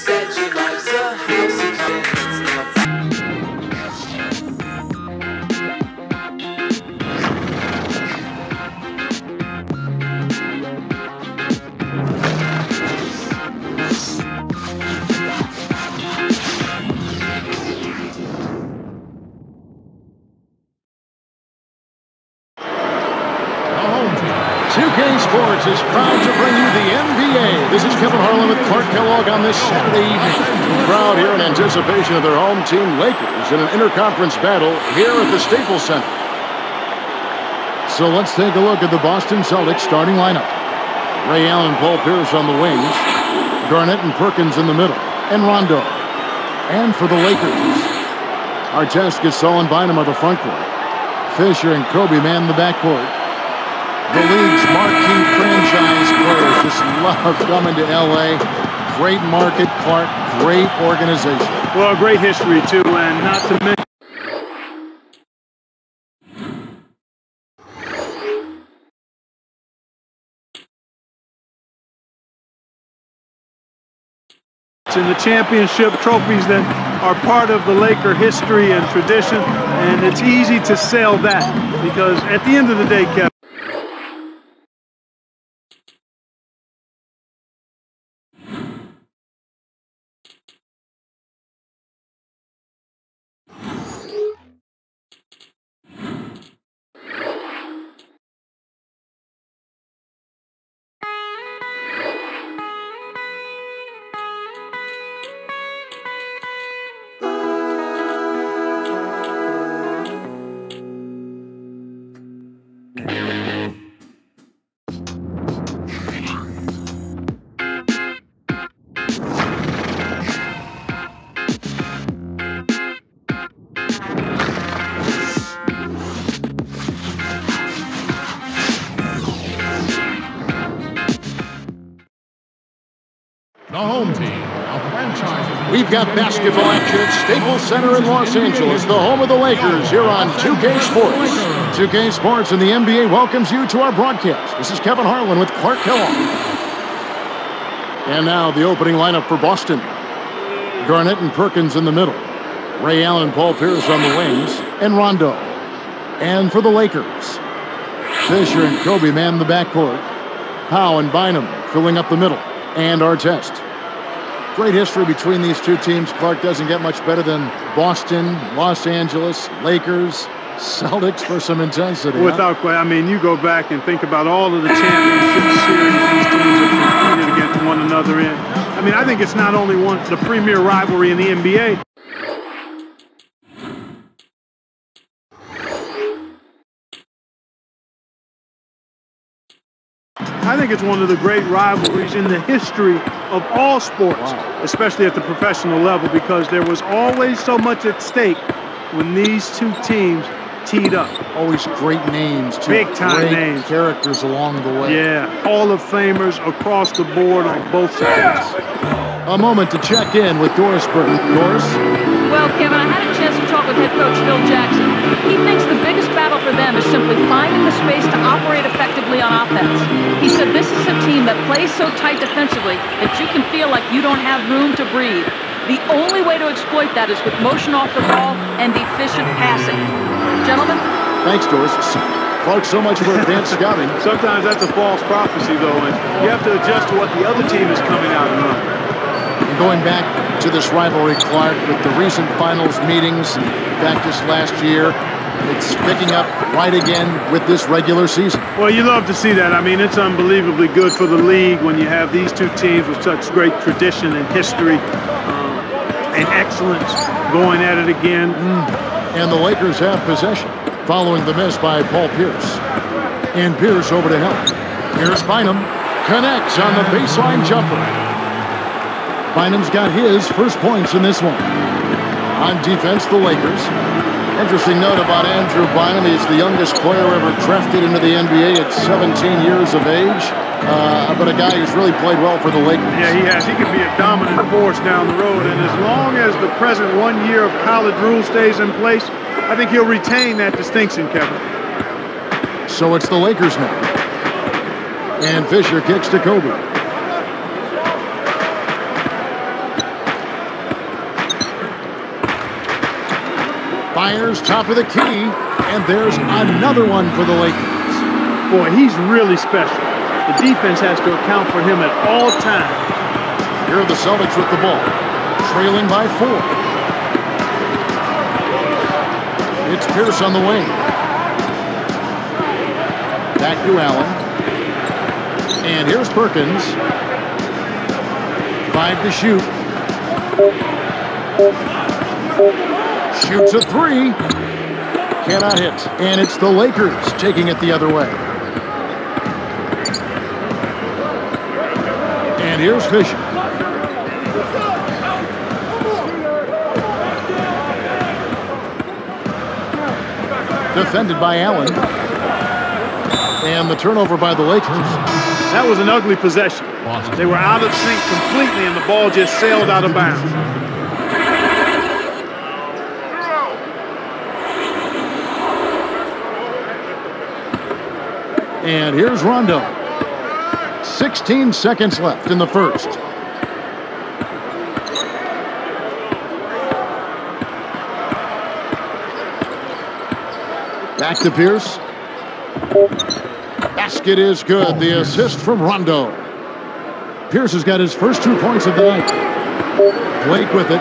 said she likes a house again. It's now Sports is proud to bring you the NBA. This is Kevin Harlan with Clark Kellogg on this Saturday evening. The crowd here in anticipation of their home team, Lakers, in an interconference battle here at the Staples Center. So let's take a look at the Boston Celtics starting lineup. Ray Allen, Paul Pierce on the wings. Garnett and Perkins in the middle. And Rondo. And for the Lakers, Artest, Gasol, and Bynum are the front court. Fisher and Kobe man the backcourt. The league's marquee franchise players just love coming to L.A. Great market, Clark. Great organization. Well, great history, too, and not to mention the championship trophies that are part of the Laker history and tradition, and it's easy to sell that because at the end of the day, Kevin, The home team, a franchise. We've got basketball action at Staples Center in Los Angeles, the home of the Lakers, here on 2K Sports. 2K Sports and the NBA welcomes you to our broadcast. This is Kevin Harlan with Clark Kellogg. And now the opening lineup for Boston. Garnett and Perkins in the middle. Ray Allen and Paul Pierce on the wings. And Rondo. And for the Lakers, Fisher and Kobe man the backcourt. Howe and Bynum filling up the middle. And Artest. Great history between these two teams. Clark doesn't get much better than Boston, Los Angeles, Lakers, Celtics for some intensity. Without question. I mean, you go back and think about all of the championship series these teams have competed against one another in. I mean, I think it's not only the premier rivalry in the NBA. I think it's one of the great rivalries in the history of all sports, especially at the professional level, because there was always so much at stake when these two teams teed up. Always great names, too. Big-time names. Characters along the way. Yeah, Hall of Famers across the board on both sides. A moment to check in with Doris Burton. Doris? Well, Kevin, I had a chance to talk with head coach Phil Jackson. He thinks the biggest battle for them is simply finding the space to operate effectively on offense. He said this is a team that plays so tight defensively that you can feel like you don't have room to breathe. The only way to exploit that is with motion off the ball and efficient passing. Gentlemen? Thanks, Doris. Clark, so much for advanced scouting. Sometimes that's a false prophecy, though, and you have to adjust to what the other team is coming out and running. And going back to this rivalry, Clark, with the recent finals meetings back this last year, it's picking up right again with this regular season. Well, you love to see that. I mean, it's unbelievably good for the league when you have these two teams with such great tradition and history and excellence going at it again. And the Lakers have possession following the miss by Paul Pierce. And Pierce over to help. Here's Bynum. Connects on the baseline jumper. Bynum's got his first points in this one. On defense, the Lakers. Interesting note about Andrew Bynum. He's the youngest player ever drafted into the NBA at 17 years of age. But a guy who's really played well for the Lakers. Yeah, he has. He can be a dominant force down the road. And as long as the present 1 year of college rule stays in place, I think he'll retain that distinction, Kevin. So it's the Lakers now. And Fisher kicks to Kobe. Fires top of the key, and there's another one for the Lakers. Boy, he's really special. The defense has to account for him at all times. Here are the Celtics with the ball, trailing by 4. It's Pierce on the wing. Back to Allen. And here's Perkins. 5 to shoot. Shoots a 3. Cannot hit. And it's the Lakers taking it the other way. And here's Fisher. Defended by Allen. And the turnover by the Lakers. That was an ugly possession. They were out of sync completely, and the ball just sailed out of bounds. And here's Rondo. 16 seconds left in the first. Back to Pierce. Basket is good. The assist from Rondo. Pierce has got his first 2 points of the night. Blake with it.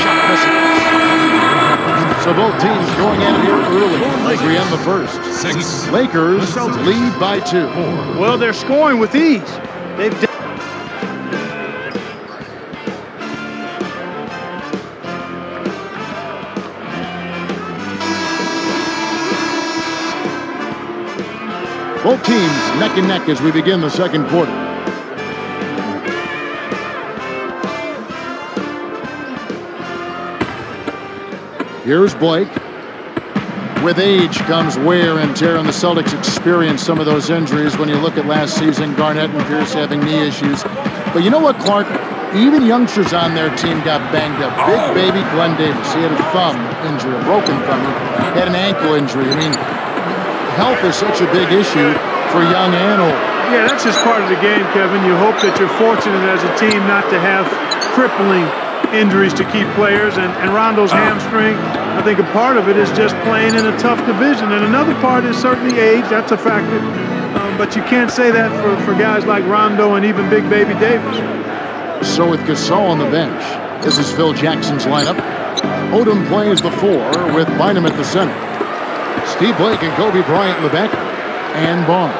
Shot misses. So both teams going at it here early as we end the first. Lakers lead by 2. Well, they're scoring with ease. They've Both teams neck and neck as we begin the second quarter. Here's Blake. With age comes wear and tear, and the Celtics experienced some of those injuries when you look at last season, Garnett and Pierce having knee issues. But you know what, Clark? Even youngsters on their team got banged up. Big baby Glenn Davis, he had a thumb injury, a broken thumb. He had an ankle injury. I mean, health is such a big issue for young and old. Yeah, that's just part of the game, Kevin. You hope that you're fortunate as a team not to have crippling injuries to key players. And Rondo's hamstring, I think a part of it is just playing in a tough division. And another part is certainly age. That's a factor. But you can't say that for guys like Rondo and even Big Baby Davis. So with Gasol on the bench, this is Phil Jackson's lineup. Odom plays the 4 with Bynum at the center. Steve Blake and Kobe Bryant in the back, and Barnes.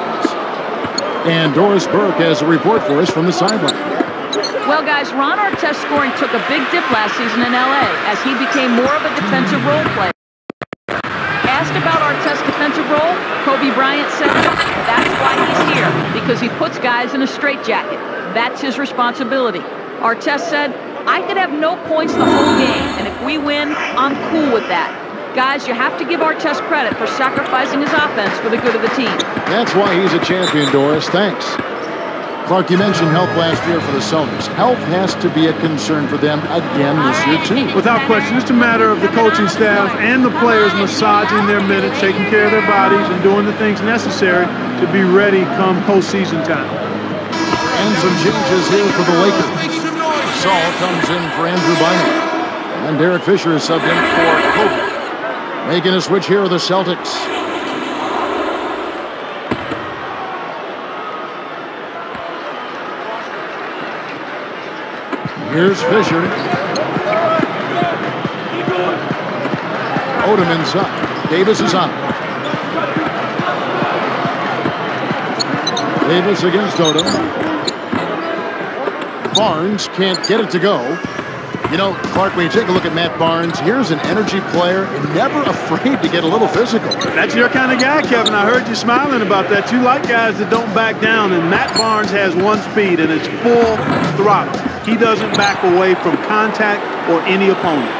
And Doris Burke has a report for us from the sideline. Well, guys, Ron Artest's scoring took a big dip last season in L.A. as he became more of a defensive role player. Asked about Artest's defensive role, Kobe Bryant said, that's why he's here, because he puts guys in a straitjacket. That's his responsibility. Artest said, I could have no points the whole game, and if we win, I'm cool with that. Guys, you have to give Artest credit for sacrificing his offense for the good of the team. That's why he's a champion, Doris. Thanks. Clark, you mentioned health last year for the Celtics. Health has to be a concern for them again this year, too. Without question, it's a matter of the coaching staff and the players massaging their minutes, taking care of their bodies, and doing the things necessary to be ready come postseason time. And some changes here for the Lakers. Saul comes in for Andrew Bynum. And Derek Fisher is subbed in for Kobe. Making a switch here are the Celtics. Here's Fisher. Odom inside. Davis is on. Davis against Odom. Barnes can't get it to go. You know, Clark, when you take a look at Matt Barnes, here's an energy player and never afraid to get a little physical. That's your kind of guy, Kevin. I heard you smiling about that. You like guys that don't back down, and Matt Barnes has one speed, and it's full throttle. He doesn't back away from contact or any opponent.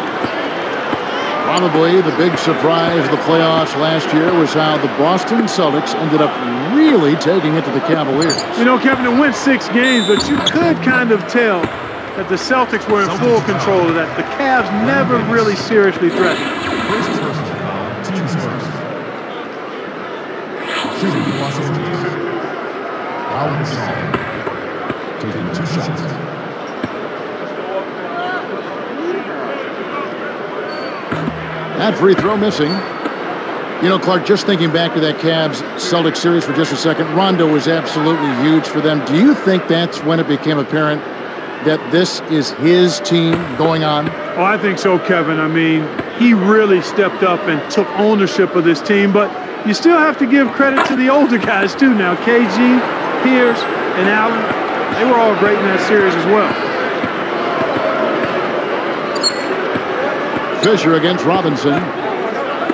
Probably the big surprise of the playoffs last year was how the Boston Celtics ended up really taking it to the Cavaliers. You know, Kevin, it went 6 games, but you could kind of tell that the Celtics were in full control of that. The Cavs never really seriously threatened. Teams first. Shooting Washington. Allen Saul taking 2 shots. That free throw missing. You know, Clark, just thinking back to that Cavs-Celtics series for just a second, Rondo was absolutely huge for them. Do you think that's when it became apparent that this is his team going on? Oh, I think so, Kevin. I mean, he really stepped up and took ownership of this team, but you still have to give credit to the older guys, too. Now, KG, Pierce, and Allen, they were all great in that series as well. Fisher against Robinson.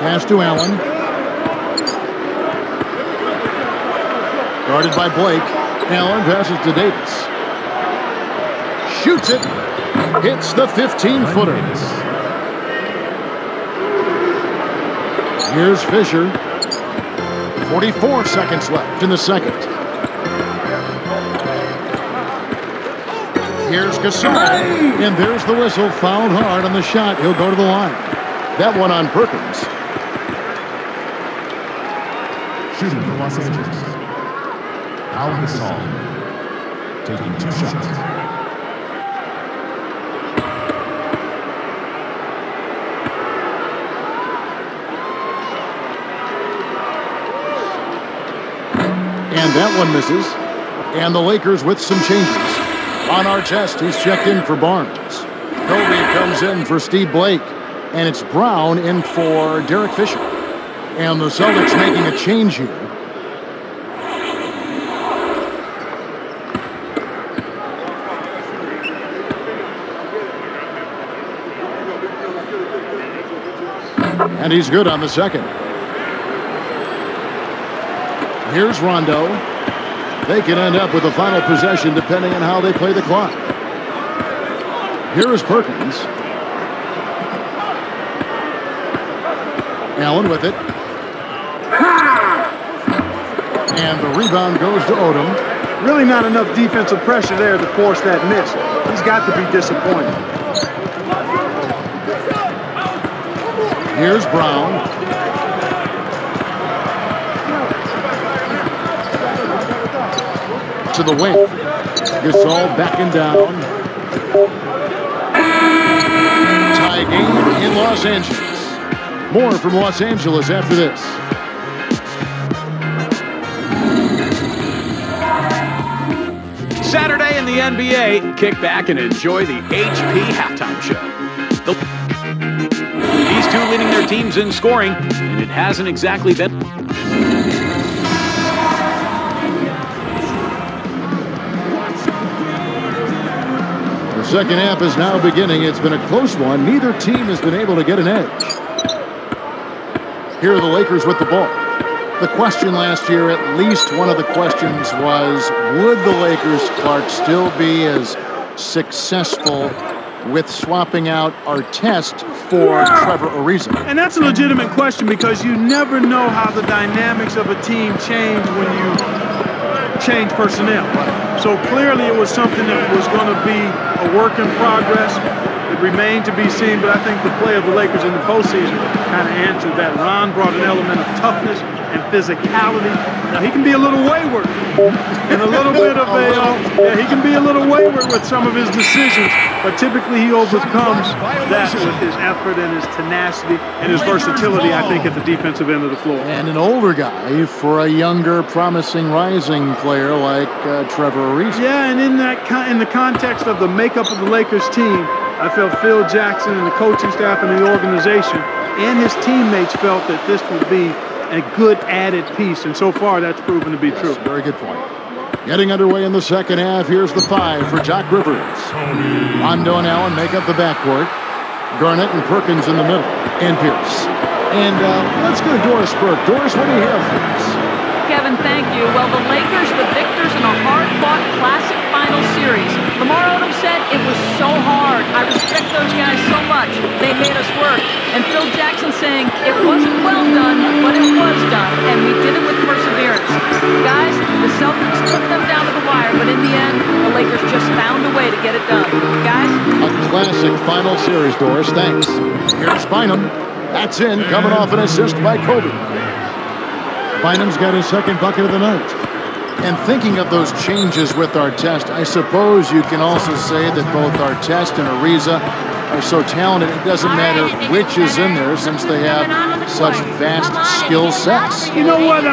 Pass to Allen. Guarded by Blake. Allen passes to Davis. Shoots it. Hits the 15-footer. Here's Fisher. 44 seconds left in the second. Here's Gasol. And there's the whistle. Fouled hard on the shot. He'll go to the line. That one on Perkins. Shooting for Los Angeles. Al Gasol. Taking 2 shots. And that one misses. And the Lakers with some changes. On our test, he's checked in for Barnes. Kobe comes in for Steve Blake. And it's Brown in for Derek Fisher. And the Celtics making a change here. And he's good on the second. Here's Rondo. They can end up with a final possession depending on how they play the clock. Here is Perkins. Allen with it. And the rebound goes to Odom. Really not enough defensive pressure there to force that miss. He's got to be disappointed. Here's Brown. To the wing. Gasol backing down. Tie game in Los Angeles. More from Los Angeles after this. Saturday in the NBA, kick back and enjoy the HP halftime show. These two leading their teams in scoring, and it hasn't exactly been. The second half is now beginning. It's been a close one. Neither team has been able to get an edge. Here are the Lakers with the ball. The question last year, at least one of the questions was, would the Lakers, Clark, still be as successful with swapping out Artest for Trevor Ariza? And that's a legitimate question because you never know how the dynamics of a team change when you change personnel. So clearly it was something that was going to be a work in progress. It remained to be seen, but I think the play of the Lakers in the postseason kind of answered that. Ron brought an element of toughness and physicality. Now, he can be a little wayward and a little bit of he can be a little wayward with some of his decisions, but typically he overcomes that with his effort and his tenacity and his versatility, I think, at the defensive end of the floor. And an older guy for a younger, promising, rising player like Trevor Ariza. Yeah, and in the context of the makeup of the Lakers team, I felt Phil Jackson and the coaching staff and the organization and his teammates felt that this would be a good added piece, and so far that's proven to be true. Very good point. Getting underway in the second half. Here's the 5 for Doc Rivers. Rondo and Allen make up the backcourt. Garnett and Perkins in the middle. And Pierce. And let's go to Doris Burke. Doris, what do you have for us? Kevin, thank you. Well, the Lakers, the victors in a hard-fought classic final series. Lamar Odom said it was so hard. I respect those guys so much. They made us work. And Phil Jackson saying it wasn't well done, but it was done. And we did it with perseverance. Guys, the Celtics took them down to the wire, but in the end, the Lakers just found a way to get it done. Guys? A classic final series, Doris. Thanks. Here's Bynum. That's in, coming off an assist by Kobe. Bynum's got his second bucket of the night. And thinking of those changes with Artest, I suppose you can also say that both Artest and Ariza are so talented, it doesn't matter which is in there since they have such vast skill sets. You know what?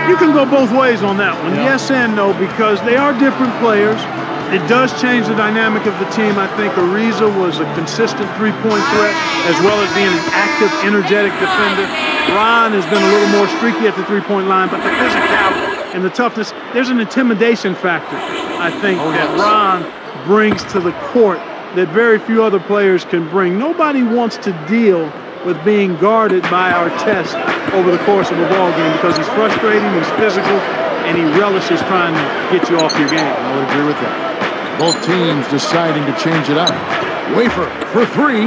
You can go both ways on that one. Yes and no, because they are different players. It does change the dynamic of the team. I think Ariza was a consistent three-point threat as well as being an active, energetic defender. Ron has been a little more streaky at the three-point line, but the physicality and the toughness, there's an intimidation factor, I think, that Ron brings to the court that very few other players can bring. Nobody wants to deal with being guarded by Artest over the course of a ball game because he's frustrating, he's physical, and he relishes trying to get you off your game. I would agree with that. Both teams deciding to change it up. Wafer for three.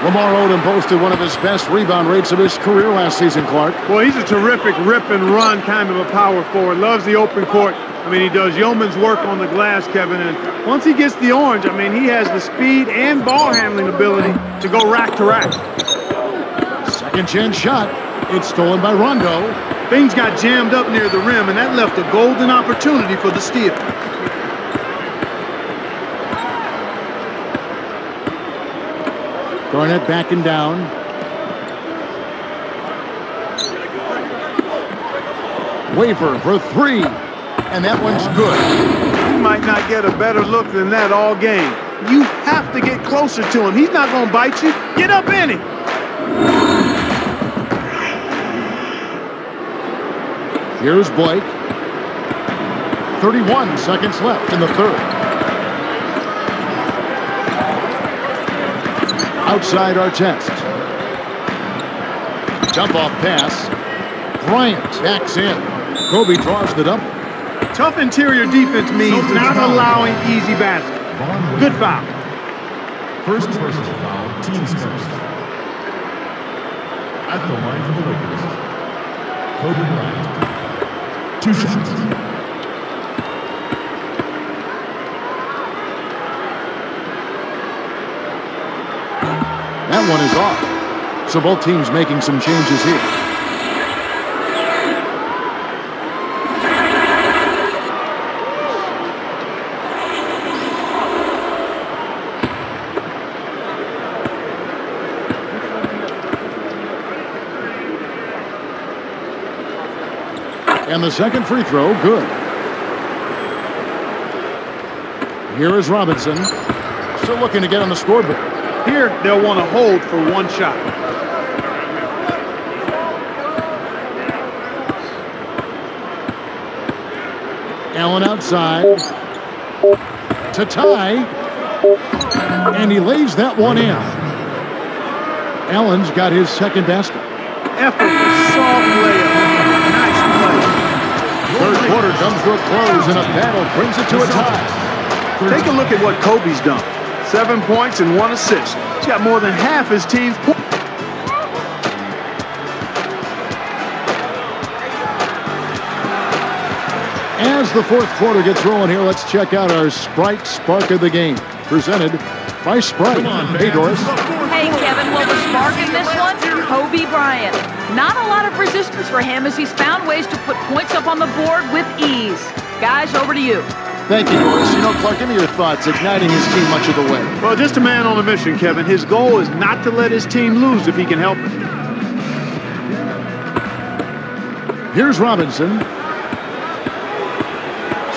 Lamar Odom posted one of his best rebound rates of his career last season, Clark. Well, he's a terrific rip and run kind of a power forward. Loves the open court. I mean, he does yeoman's work on the glass, Kevin. And once he gets the orange, I mean, he has the speed and ball handling ability to go rack to rack. Second chance shot. It's stolen by Rondo. Things got jammed up near the rim, and that left a golden opportunity for the steal. Garnett backing down. Wafer for three. And that one's good. You might not get a better look than that all game. You have to get closer to him. He's not going to bite you. Get up in him. Here's Blake. 31 seconds left in the third. Outside Artest. Jump off pass. Bryant backs in. Kobe draws the double. Tough interior defense means not allowing easy baskets. Good foul. First personal foul, team's first. At the line for the Lakers, Kobe Bryant. 2 shots. That one is off. So both teams making some changes here. And the second free throw, good. Here is Robinson. Still looking to get on the scoreboard. Here, they'll want to hold for one shot. Allen outside to tie. And he lays that one in. Allen's got his second basket. Effortless, soft layup. Nice play. Third quarter comes to a close, and a battle brings it to a tie. Take a look at what Kobe's done. 7 points and 1 assist. He's got more than half his team's points. As the fourth quarter gets rolling here, let's check out our Sprite Spark of the Game, presented by Sprite. Hey, Doris. Hey, Kevin. Well, the spark in this one, Kobe Bryant. Not a lot of resistance for him as he's found ways to put points up on the board with ease. Guys, over to you. Thank you, Doris. You know, Clark, give me your thoughts. Igniting his team much of the way. Well, just a man on a mission, Kevin. His goal is not to let his team lose if he can help it. Here's Robinson.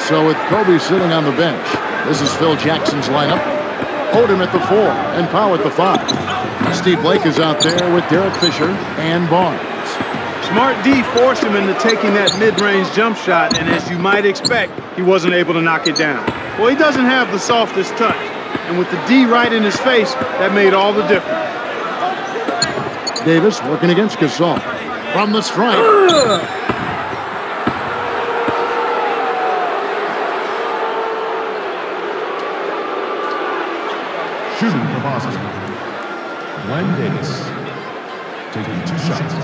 So with Kobe sitting on the bench, this is Phil Jackson's lineup. Odom at the 4 and Powell at the 5. Steve Blake is out there with Derek Fisher and Barnes. Smart D forced him into taking that mid-range jump shot, and as you might expect, he wasn't able to knock it down. Well, he doesn't have the softest touch, and with the D right in his face, that made all the difference. Davis working against Gasol. From the stripe. Shooting for Boston, Glenn Davis, taking 2 shots.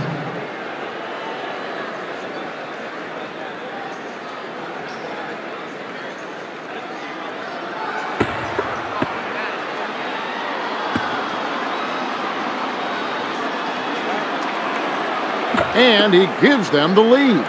And he gives them the lead.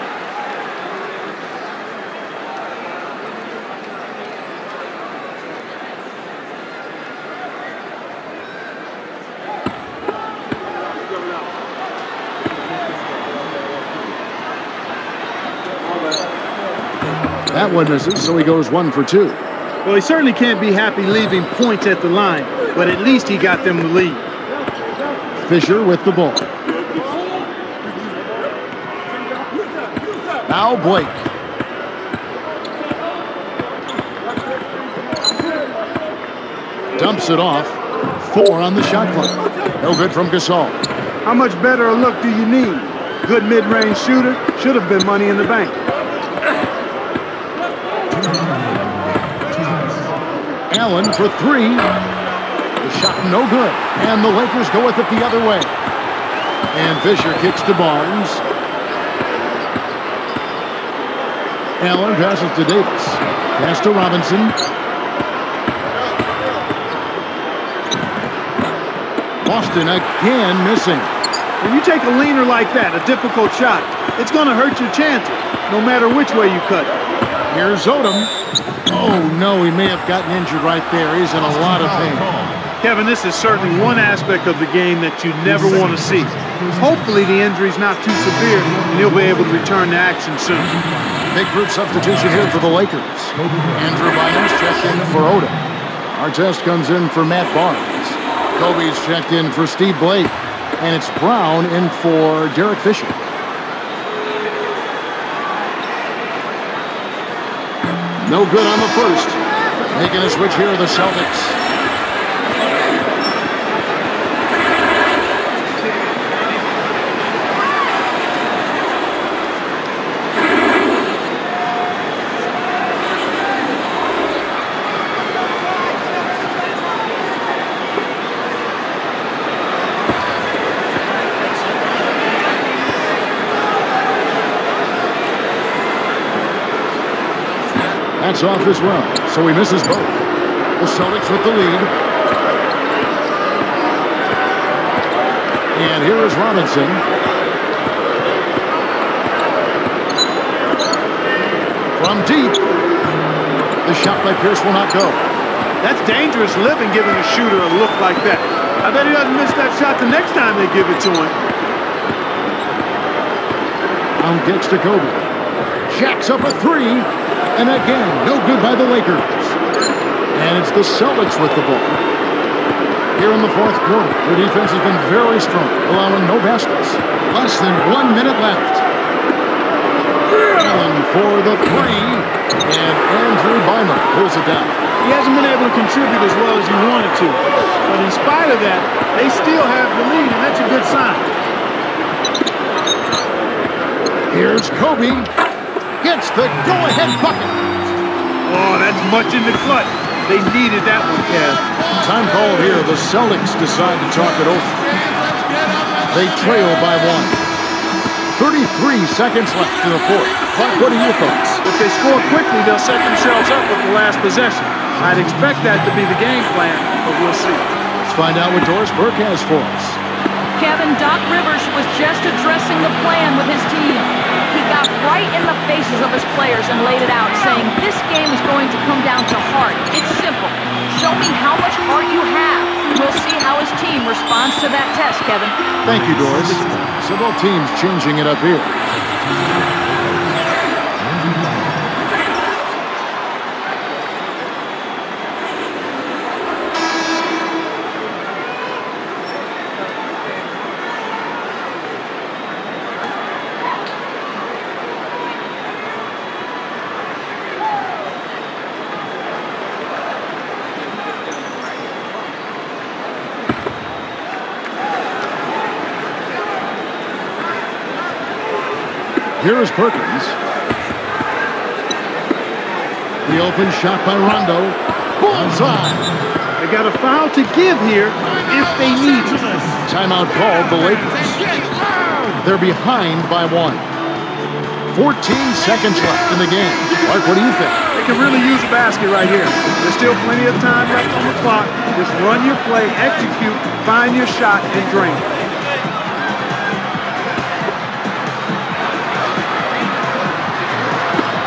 That one misses, so he goes 1 for 2. Well, he certainly can't be happy leaving points at the line, but at least he got them the lead. Fisher with the ball. Now Blake. Dumps it off. 4 on the shot clock. No good from Gasol. How much better a look do you need? Good mid-range shooter. Should have been money in the bank. Allen for 3. The shot no good. And the Lakers go with it the other way. And Fisher kicks to Barnes. Allen passes to Davis. Pass to Robinson. Boston again missing. When you take a leaner like that, a difficult shot, it's going to hurt your chances, no matter which way you cut it. Here's Odom. Oh, no, he may have gotten injured right there. He's in a lot of pain. Kevin, this is certainly one aspect of the game that you never want to see. Hopefully the injury's not too severe and he'll be able to return to action soon. Big group substitution here for the Lakers. Andrew Bynum's checked in for Odom. Artest comes in for Matt Barnes. Kobe's checked in for Steve Blake. And it's Brown in for Derek Fisher. No good on the first. Making a switch here, the Celtics. That's off as well, so he misses both. The Celtics with the lead. And here is Robinson. From deep. The shot by Pierce will not go. That's dangerous living, giving a shooter a look like that. I bet he doesn't miss that shot the next time they give it to him. Brown gets to Kobe. Shaq's up a 3. And again, no good by the Lakers. And it's the Celtics with the ball. Here in the fourth quarter, their defense has been very strong, allowing no baskets. Less than 1 minute left. Allen for the 3. And Andrew Bynum pulls it down. He hasn't been able to contribute as well as he wanted to. But in spite of that, they still have the lead, and that's a good sign. Here's Kobe. Gets the go-ahead bucket. Oh, that's much in the clutch. They needed that one, Kev. Time called here. The Celtics decide to talk it over. They trail by 1. 33 seconds left in the fourth. Clark, what are your thoughts? If they score quickly, they'll set themselves up with the last possession. I'd expect that to be the game plan, but we'll see. Let's find out what Doris Burke has for us. Kevin, Doc Rivers was just addressing the plan with his team. He got right in the faces of his players and laid it out, saying this game is going to come down to heart. It's simple. Show me how much heart you have. We'll see how his team responds to that test, Kevin. Thank you, Doris. Several teams changing it up here. Here is Perkins. The open shot by Rondo. Bullseye. They got a foul to give here if they need it. Timeout called the Lakers. They're behind by 1. 14 seconds left in the game. Mark, what do you think? They can really use a basket right here. There's still plenty of time left on the clock. Just run your play, execute, find your shot, and drain.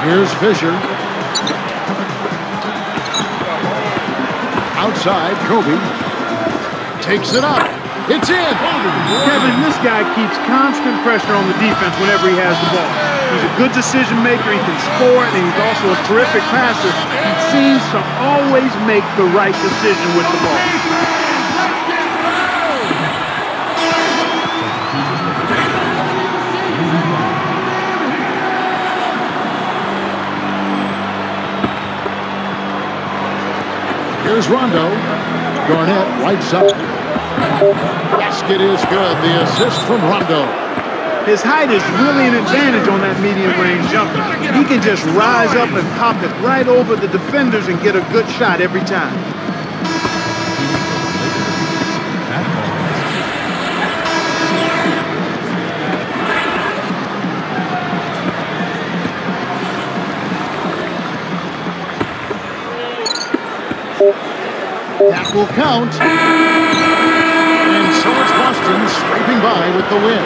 Here's Fisher. Outside, Kobe. Takes it up. It's in. Kevin, this guy keeps constant pressure on the defense whenever he has the ball. He's a good decision maker. He can score, and he's also a terrific passer. He seems to always make the right decision with the ball. Here's Rondo. Garnett right side. Basket is good. The assist from Rondo. His height is really an advantage on that medium-range jumper. He can just rise up and pop it right over the defenders and get a good shot every time. That will count. And so it's Boston scraping by with the win.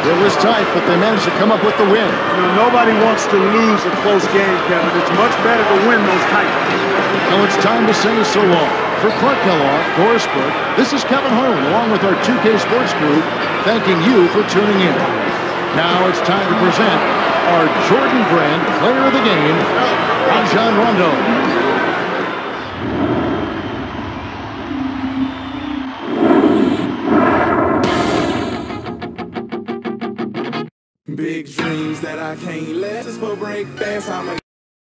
It was tight, but they managed to come up with the win. You know, nobody wants to lose a close game, Kevin. It's much better to win those tight games. Now it's time to say so long. For Clark Kellogg, Doris Burke, this is Kevin Harlan, along with our 2K Sports crew, thanking you for tuning in. Now it's time to present our Jordan Brand Player of the Game, Rajon Rondo. Big dreams that I can't let. This for break dance, I'ma